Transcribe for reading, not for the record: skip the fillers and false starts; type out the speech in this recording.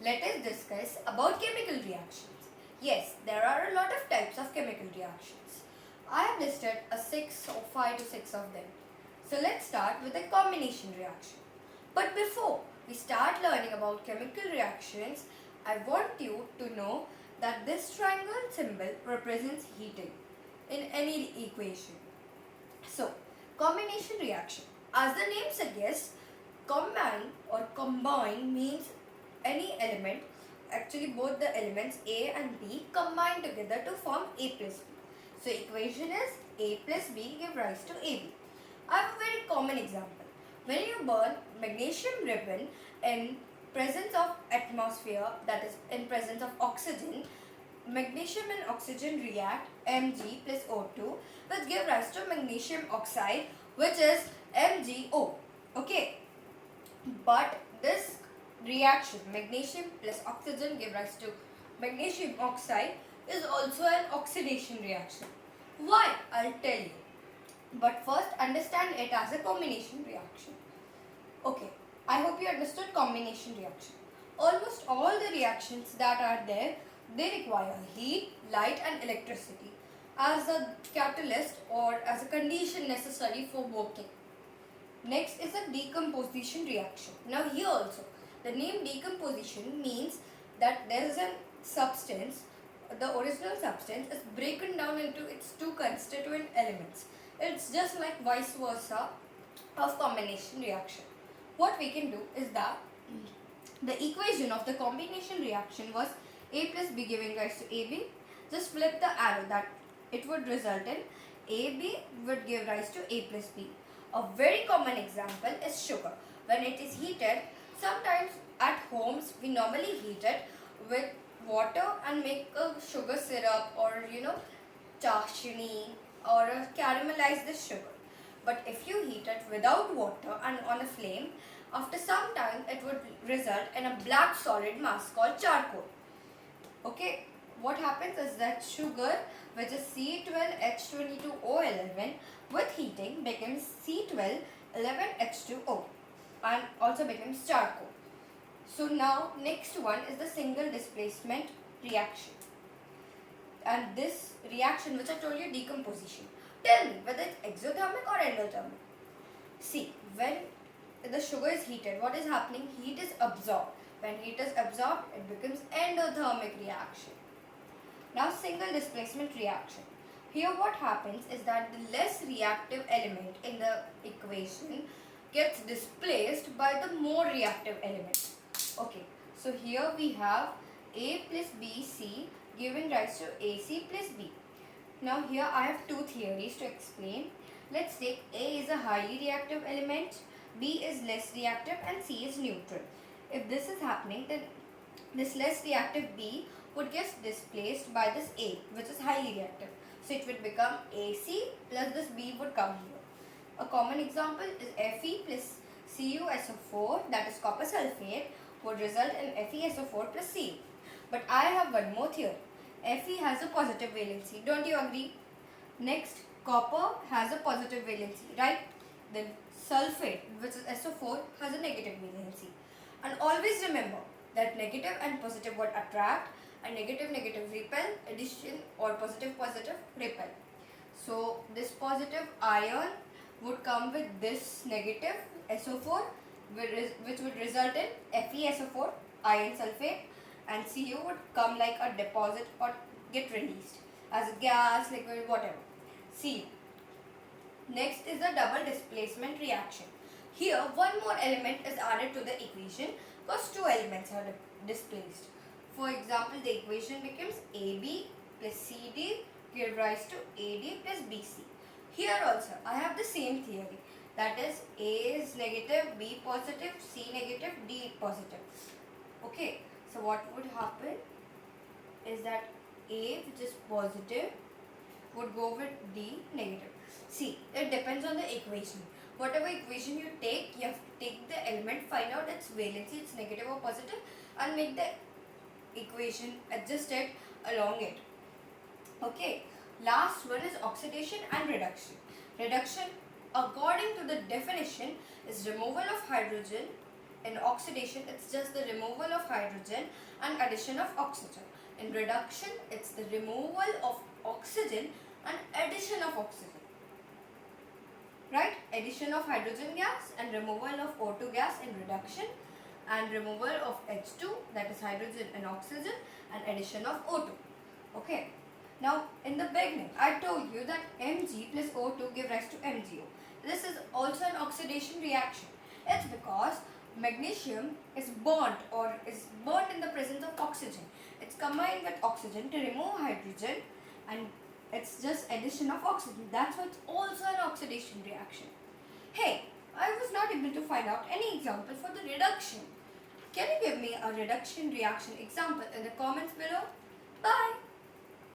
let us discuss about chemical reactions. Yes, there are a lot of types of chemical reactions. I have listed a 5 to 6 of them. So let's start with a combination reaction. But before we start learning about chemical reactions, I want you to know that this triangle symbol represents heating in any equation. So, combination reaction. As the name suggests, combine means any element, actually both the elements A and B combine together to form A plus B. So equation is A plus B give rise to AB. I have a very common example. When you burn magnesium ribbon in presence of atmosphere, that is in presence of oxygen, magnesium and oxygen react Mg plus O2 which give rise to magnesium oxide which is MgO. Okay, but this reaction magnesium plus oxygen give rise to magnesium oxide is also an oxidation reaction. Why? I'll tell you. But first understand it as a combination reaction. Okay, I hope you understood combination reaction. Almost all the reactions that are there, they require heat, light and electricity as a catalyst or as a condition necessary for working. Next is a decomposition reaction. Now here also, the name decomposition means that there is a substance, the original substance is broken down into its two constituent elements. It's just like vice versa of combination reaction. What we can do is that the equation of the combination reaction was A plus B giving rise to AB. Just flip the arrow, that it would result in AB would give rise to A plus B. A very common example is sugar. When it is heated, sometimes at homes we normally heat it with water and make a sugar syrup or chashni or caramelize the sugar. But if you heat it without water and on a flame, after some time it would result in a black solid mass called charcoal. Okay, what happens is that sugar, which is C12H22O11, with heating becomes C1211H2O and also becomes charcoal. So now next one is the single displacement reaction. And this reaction which I told you, decomposition. Tell me whether it's exothermic or endothermic. See, when the sugar is heated, what is happening? Heat is absorbed. When heat is absorbed, it becomes endothermic reaction. Now single displacement reaction. Here what happens is that the less reactive element in the equation gets displaced by the more reactive element. Okay, so here we have A plus BC giving rise to AC plus B. Now here I have two theories to explain. Let's take A is a highly reactive element, B is less reactive and C is neutral. If this is happening, then this less reactive B would get displaced by this A, which is highly reactive. So it would become AC plus this B would come here. A common example is Fe plus CuSO4, that is copper sulfate, would result in FeSO4 plus Cu. But I have one more theory. Fe has a positive valency. Don't you agree? Next, copper has a positive valency, right? Then sulfate, which is SO4, has a negative valency. And always remember that negative and positive would attract and negative repel, addition or positive repel. So this positive ion would come with this negative SO4 which would result in FeSO4 iron sulfate, and Cu would come like a deposit or get released as a gas, liquid, whatever. Cu. Next is the double displacement reaction. Here one more element is added to the equation because two elements are displaced. For example, the equation becomes AB plus CD give rise to AD plus BC. Here also I have the same theory, that is A is negative, B positive, C negative, D positive. Okay, so what would happen is that A, which is positive, would go with D negative. See, it depends on the equation. Whatever equation you take, you have to take the element, find out its valency, it's negative or positive, and make the equation, adjust it along it. Okay, last one is oxidation and reduction. Reduction, according to the definition, is removal of hydrogen In oxidation, it's just the removal of hydrogen and addition of oxygen. In reduction, it's the removal of oxygen and addition of oxygen. Right? Addition of hydrogen gas and removal of O2 gas in reduction, and removal of H2, that is hydrogen and oxygen, and addition of O2. Okay. Now, in the beginning, I told you that Mg plus O2 give rise to MgO. This is also an oxidation reaction. It's because magnesium is burnt in the presence of oxygen. It's combined with oxygen to remove hydrogen, and it's just addition of oxygen. That's why it's also an oxidation reaction. Hey, I was not able to find out any example for the reduction. Can you give me a reduction reaction example in the comments below? Bye.